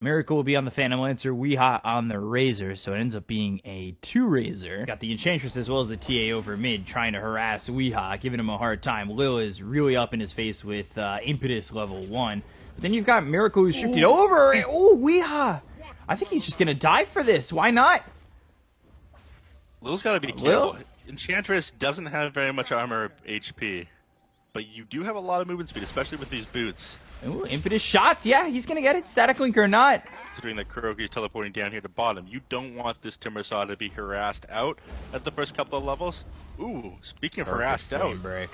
Miracle will be on the Phantom Lancer, Weeha on the Razor, so it ends up being a 2 Razor. Got the Enchantress as well as the TA over mid, trying to harass Weeha, giving him a hard time. Lil is really up in his face with Impetus level 1. But then you've got Miracle who's shifted over. Oh, Weeha! I think he's just going to die for this. Why not? Lil's got to be careful. Enchantress doesn't have very much armor or HP, but you do have a lot of movement speed, especially with these boots. Ooh, Impetus shots. Yeah, he's going to get it, Static Link or not. Considering that Kuroki's teleporting down here to bottom, you don't want this Timbersaw to be harassed out at the first couple of levels. Ooh, speaking of harassed out. Break.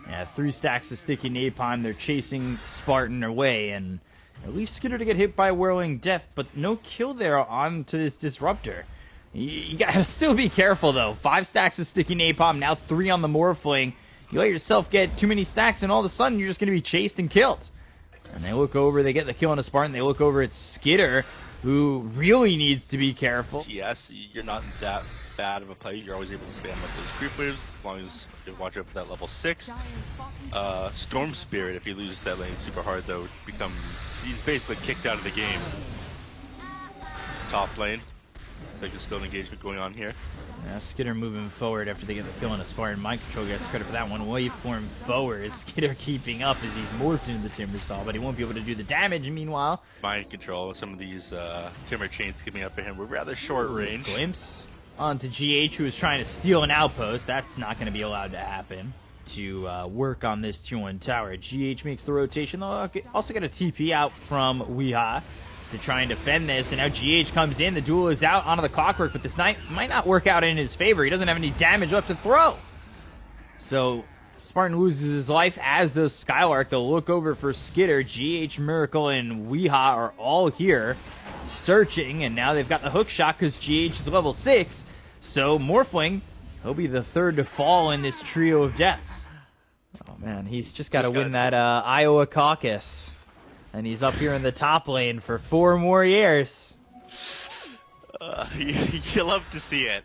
Yeah, 3 stacks of sticky napalm. They're chasing Spartan away, and it leaves Skitter to get hit by Whirling Death, but no kill there onto this Disruptor. You gotta still be careful, though. 5 stacks of sticky napalm, now 3 on the Morphling. You let yourself get too many stacks, and all of a sudden, you're just gonna be chased and killed. And they look over, they get the kill on a Spartan, they look over at Skitter, who really needs to be careful. Yes, you're not that bad of a player. You're always able to spam with those creep waves, as long as you watch out for that level 6. Storm Spirit, if you lose that lane super hard, though, he's basically kicked out of the game. Top lane. Looks like there's still an engagement going on here. Yeah, Skitter moving forward after they get the kill on a Spartan. Mind Control gets credit for that one. Waveform forward. Skitter keeping up as he's morphed into the Timbersaw, but he won't be able to do the damage. Meanwhile, Mind Control, some of these Timber chains giving up at him were rather short range. Glimpse onto GH, who is trying to steal an outpost. That's not going to be allowed to happen. To work on this 2-1 tower. GH makes the rotation. They'll also get a TP out from Weeha to try and defend this, and now GH comes in. The duel is out onto the Clockwork, but this might not work out in his favor. He doesn't have any damage left to throw. So Spartan loses his life, as does Skylark. They'll look over for Skitter. GH, Miracle, and Weeha are all here searching, and now they've got the hook shot because GH is level 6. So Morphling, he'll be the third to fall in this trio of deaths. Oh man, he's just got to win that Iowa caucus. And he's up here in the top lane for 4 more years. You love to see it.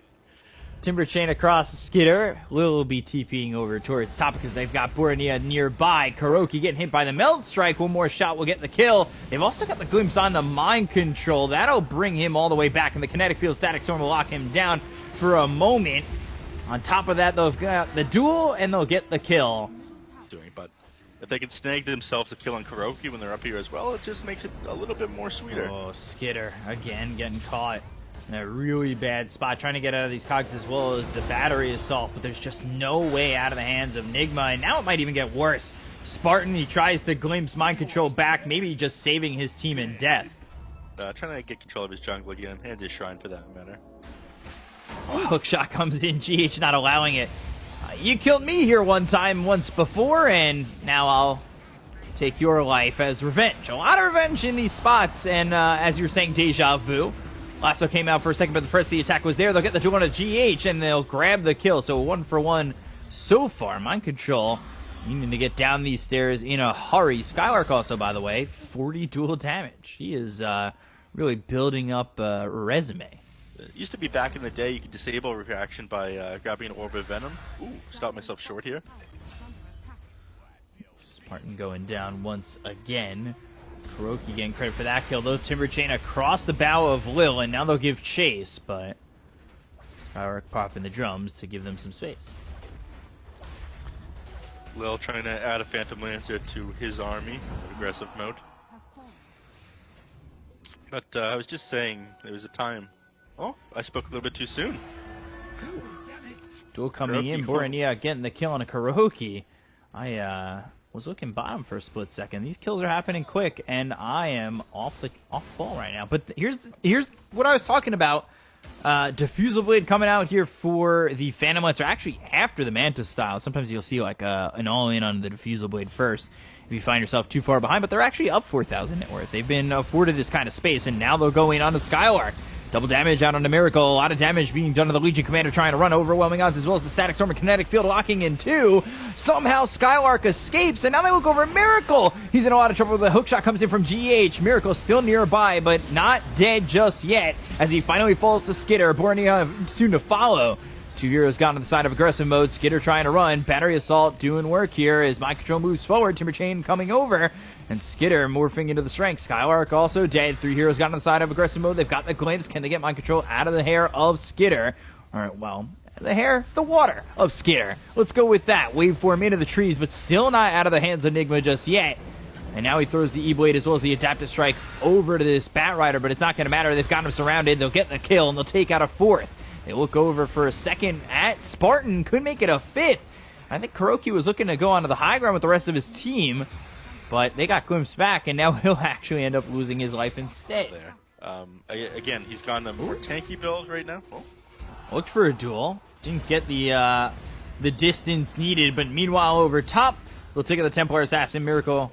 Timber chain across Skitter. Lil will be TPing over towards top because they've got Bornea nearby. Kuroki getting hit by the Meld Strike. One more shot will get the kill. They've also got the glimpse on the Mind Control. That'll bring him all the way back in the Kinetic Field. Static Storm will lock him down for a moment. On top of that, they've got the duel and they'll get the kill. But if they can snag themselves a kill on Kuroki when they're up here as well, it just makes it a little bit more sweeter. Oh, Skitter again getting caught in a really bad spot, trying to get out of these cogs as well as the battery assault, but there's just no way out of the hands of NIGMA, and now it might even get worse. Spartan, he tries to glimpse Mind Control back, maybe just saving his team in death. Trying to get control of his jungle again, and his shrine for that matter. Oh, hookshot comes in, GH not allowing it. You killed me here once before, and now I'll take your life as revenge. A lot of revenge in these spots, and as you're saying, deja vu. Lasso came out for a second, but the press of the attack was there. They'll get the duel on a GH, and they'll grab the kill. So 1-for-1 so far. Mind Control needing to get down these stairs in a hurry. Skylark also, by the way, 40 dual damage. He is really building up a resume. It used to be back in the day you could disable reaction by grabbing an Orb of Venom. Ooh, stop myself short here. Spartan going down once again. Kuroki getting credit for that kill, though. Timber chain across the bow of Lil, and now they'll give chase, but Skylark popping the drums to give them some space. Lil trying to add a Phantom Lancer to his army, aggressive mode. But I was just saying, there was a time. Oh, I spoke a little bit too soon. Duel coming in, Bornea getting the kill on a Kuroki. I was looking bottom for a split second. These kills are happening quick, and I am off the ball right now. But here's what I was talking about. Diffusal Blade coming out here for the Phantom Lancer, actually after the Mantis style. Sometimes you'll see like an all-in on the Diffusal Blade first if you find yourself too far behind, but they're actually up 4,000 net worth. They've been afforded this kind of space, and now they'll go in on the Skylark. Double damage out on the Miracle. A lot of damage being done to the Legion Commander trying to run. Overwhelming odds as well as the Static Storm and Kinetic Field locking in two. Somehow Skylark escapes, and now they look over at Miracle. He's in a lot of trouble. The hookshot comes in from GH. Miracle still nearby, but not dead just yet as he finally falls to Skitter. Bornea soon to follow. Two heroes gone on the side of aggressive mode. Skitter trying to run. Battery Assault doing work here as Mind Control moves forward. Timber Chain coming over. And Skitter morphing into the strength. Skylark also dead. Three heroes gone on the side of aggressive mode. They've got the glimpse. Can they get Mind Control out of the hair of Skitter? Alright, well, the water of Skitter. Let's go with that. Waveform into the trees, but still not out of the hands of NIGMA just yet. And now he throws the E-Blade as well as the Adaptive Strike over to this Bat Rider, but it's not going to matter. They've got him surrounded. They'll get the kill, and they'll take out a fourth. They look over for a second at Spartan. Could make it a fifth. I think Kuroki was looking to go onto the high ground with the rest of his team, but they got glimpsed back, and now he'll actually end up losing his life instead. Again, he's gone a more tanky build right now. Oh. Looked for a duel. Didn't get the distance needed, but meanwhile over top, they'll take out the Templar Assassin. Miracle.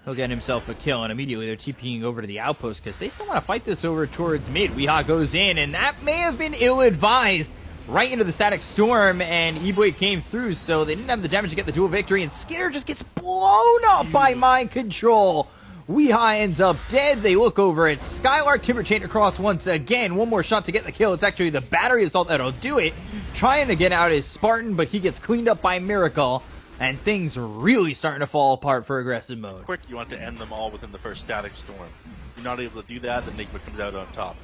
He'll get himself a kill, and immediately they're TPing over to the outpost because they still want to fight this over towards mid. Weehaw goes in, and that may have been ill-advised. Right into the Static Storm, and E-Blade came through, so they didn't have the damage to get the dual victory, and Skitter just gets blown up by Mind Control. Weehaw ends up dead. They look over at Skylark. Timber Chain across once again. One more shot to get the kill. It's actually the Battery Assault that'll do it. Trying to get out is Spartan, but he gets cleaned up by Miracle. And things really starting to fall apart for aggressive mode. Quick, you want to end them all within the first Static Storm. If you're not able to do that, then NIGMA comes out on top.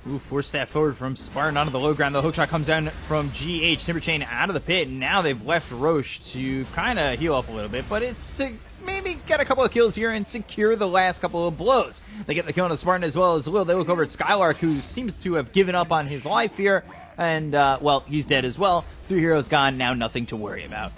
Ooh, force that forward from Spartan onto the low ground. The hook shot comes down from GH. Timber Chain out of the pit. And now they've left Roche to kind of heal up a little bit. But it's to maybe get a couple of kills here and secure the last couple of blows. They get the kill on the Spartan as well as Lil. They look over at Skylark, who seems to have given up on his life here. And, well, he's dead as well. Three heroes gone. Now nothing to worry about.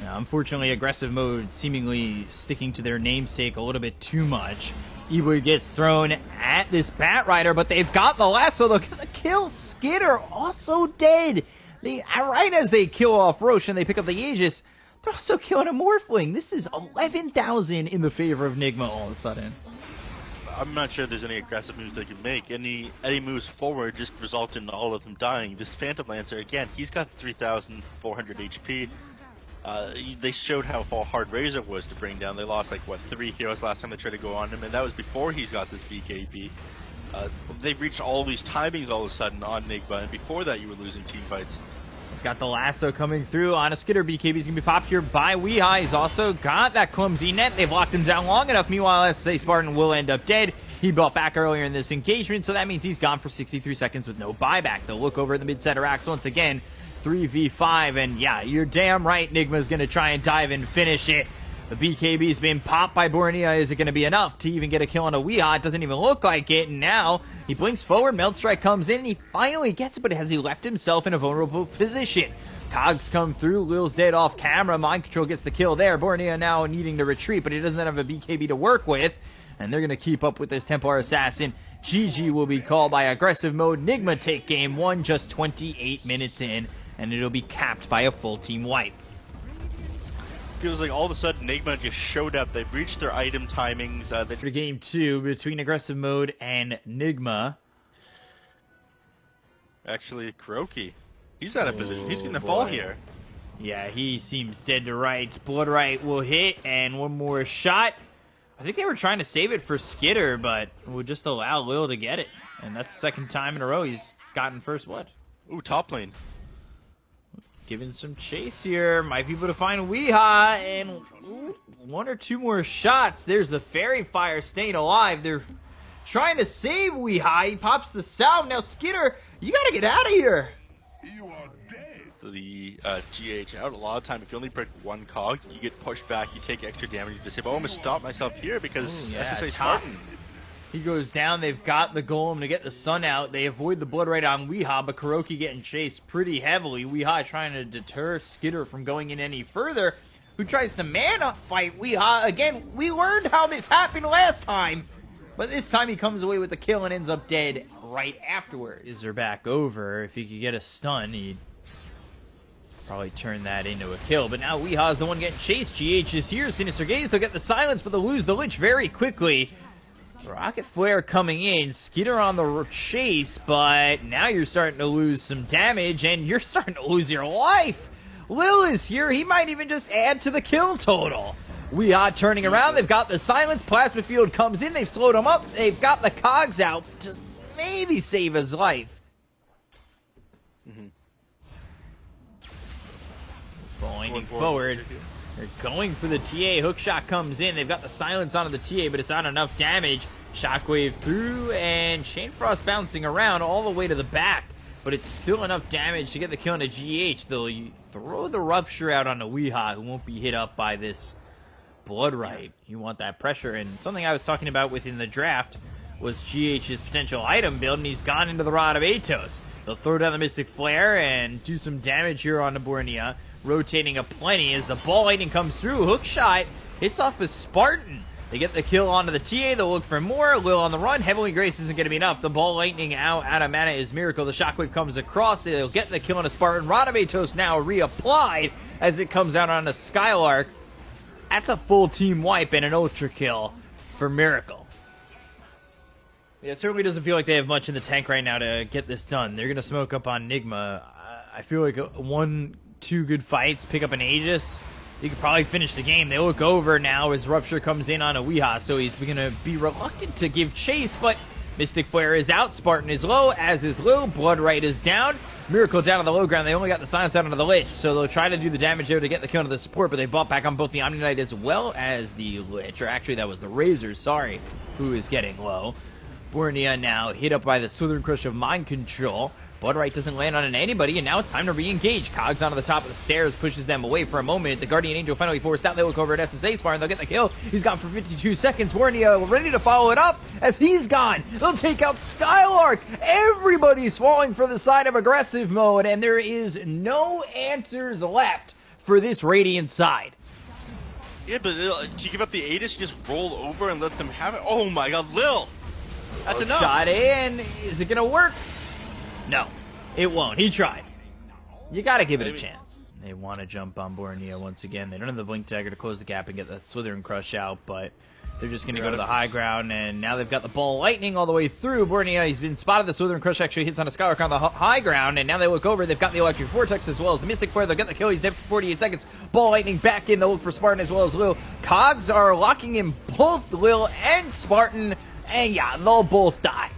Unfortunately, aggressive mode seemingly sticking to their namesake a little bit too much. E-Blade gets thrown at this Bat Rider, but they've got the lasso. They're going to kill Skitter, also dead. Right as they kill off Roche and they pick up the Aegis, they're also killing a Morphling. This is 11,000 in the favor of NIGMA all of a sudden. I'm not sure there's any aggressive moves they can make. Any moves forward just result in all of them dying. This Phantom Lancer, again, he's got 3,400 HP. They showed how hard Razor was to bring down. They lost like what 3 heroes last time they tried to go on him, and that was before he's got this BKB. They've reached all these timings all of a sudden on NIGMA, and before that you were losing team fights. Got the lasso coming through on a Skitter. BKB's gonna be popped here by Weehaw. He's also got that clumsy net. They've locked him down long enough. Meanwhile, SSA Spartan will end up dead. He brought back earlier in this engagement, so that means he's gone for 63 seconds with no buyback. They'll look over at the mid-center racks once again. 3v5, and yeah, you're damn right NIGMA's going to try and dive and finish it. The BKB's been popped by Bornea. Is it going to be enough to even get a kill on a Weehaw? It doesn't even look like it, and now he blinks forward, Melt Strike comes in, and he finally gets it, but has he left himself in a vulnerable position? Cogs come through, Lil's dead off camera, Mind Control gets the kill there. Bornea now needing to retreat, but he doesn't have a BKB to work with, and they're going to keep up with this Templar Assassin. GG will be called by aggressive mode. NIGMA take game 1 just 28 minutes in. And it'll be capped by a full team wipe. Feels like all of a sudden NIGMA just showed up. They've reached their item timings. For game 2 between aggressive mode and NIGMA. Actually, Kuroki. He's out of position. He's going to fall here. Yeah, he seems dead to rights. Blood Right will hit, and one more shot. I think they were trying to save it for Skitter, but we'll just allow Lil to get it. And that's the second time in a row he's gotten first blood. Ooh, top lane. Giving some chase here. Might be able to find Weehaw, and ooh, 1 or 2 more shots. There's the Fairy Fire staying alive. They're trying to save Weehaw. He pops the sound. Now, Skitter, you gotta get out of here. You are dead. The GH out a lot of time. If you only break 1 cog, you get pushed back. You take extra damage. You just say, "Oh, I'm gonna stop myself here because SSA Spartan." He goes down. They've got the golem to get the sun out. They avoid the blood right on Weehaw, but Kuroki getting chased pretty heavily. Weehaw trying to deter Skitter from going in any further, who tries to man-up fight Weehaw. Again, we learned how this happened last time, but this time he comes away with the kill and ends up dead right afterward. Is there back over? If he could get a stun, he'd probably turn that into a kill. But now Weehaw's the one getting chased. GH is here. Sinister Gaze, they'll get the silence, but they'll lose the Lich very quickly. Rocket Flare coming in, Skitter on the chase, but now you're starting to lose some damage, and you're starting to lose your life. Lil is here. He might even just add to the kill total. Weehaw turning around. They've got the silence. Plasma Field comes in. They've slowed him up. They've got the cogs out. Just maybe save his life. lightning forward. They're going for the TA. Hookshot comes in. They've got the silence onto the TA, but it's not enough damage. Shockwave through, and Chain Frost bouncing around all the way to the back. But it's still enough damage to get the kill on a GH. They'll throw the Rupture out on a Weehaw, who won't be hit up by this Blood Right. You want that pressure. And something I was talking about within the draft was GH's potential item build, and he's gone into the Rod of Atos. They'll throw down the Mystic Flare and do some damage here on Bornea, rotating a plenty as the Ball Lightning comes through. Hookshot hits off a Spartan. They get the kill onto the TA. They'll look for more. Lil on the run. Heavenly Grace isn't going to be enough. The Ball Lightning out of mana is Miracle. The Shockwave comes across. They'll get the kill on a Spartan. Rod of Atos now reapplied as it comes out on a Skylark. That's a full team wipe and an ultra kill for Miracle. Yeah, it certainly doesn't feel like they have much in the tank right now to get this done. They're going to smoke up on NIGMA. I feel like 1-2 good fights, pick up an Aegis, you could probably finish the game. They look over now as Rupture comes in on a Weehaw, so he's going to be reluctant to give chase, but Mystic Flare is out, Spartan is low, as is Lil, Blood Right is down, Miracle down on the low ground. They only got the silence out onto the Lich, so they'll try to do the damage there to get the kill to the support, but they bought back on both the Omni Knight as well as the Lich, or actually that was the Razor, sorry, who is getting low. Bornea now hit up by the Southern Crush of Mind Control. Blood Right doesn't land on anybody, and now it's time to re-engage. Cogs onto the top of the stairs, pushes them away for a moment. The Guardian Angel finally forced out. They look over at SSA Spar, and they'll get the kill. He's gone for 52 seconds. Bornea ready to follow it up as he's gone. They'll take out Skylark. Everybody's falling for the side of aggressive mode, and there is no answers left for this Radiant side. Yeah, but to give up the Aegis, you just roll over and let them have it. Oh my god, Lil! That's enough! Shot in. Is it going to work? No, it won't. He tried. You got to give it a chance. They want to jump on Bornea once again. They don't have the Blink Dagger to close the gap and get that Slither Crush out, but they're just going to go to the high ground, and now they've got the Ball Lightning all the way through. Bornea, he's been spotted. The Slither Crush actually hits on a Skylark on the high ground, and now they look over. They've got the Electric Vortex as well as the Mystic Flare. They'll get the kill. He's dead for 48 seconds. Ball Lightning back in. They'll look for Spartan as well as Lil. Cogs are locking in both Lil and Spartan, and yeah, they'll both die.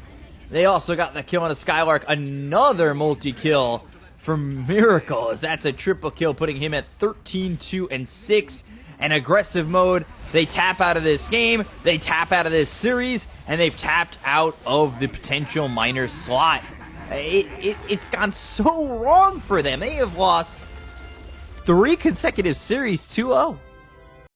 They also got the kill on a Skylark, another multi-kill from Miracle, as that's a triple kill, putting him at 13, 2, and 6. And aggressive mode, they tap out of this game, they tap out of this series, and they've tapped out of the potential minor slot. It's gone so wrong for them. They have lost 3 consecutive series 2-0.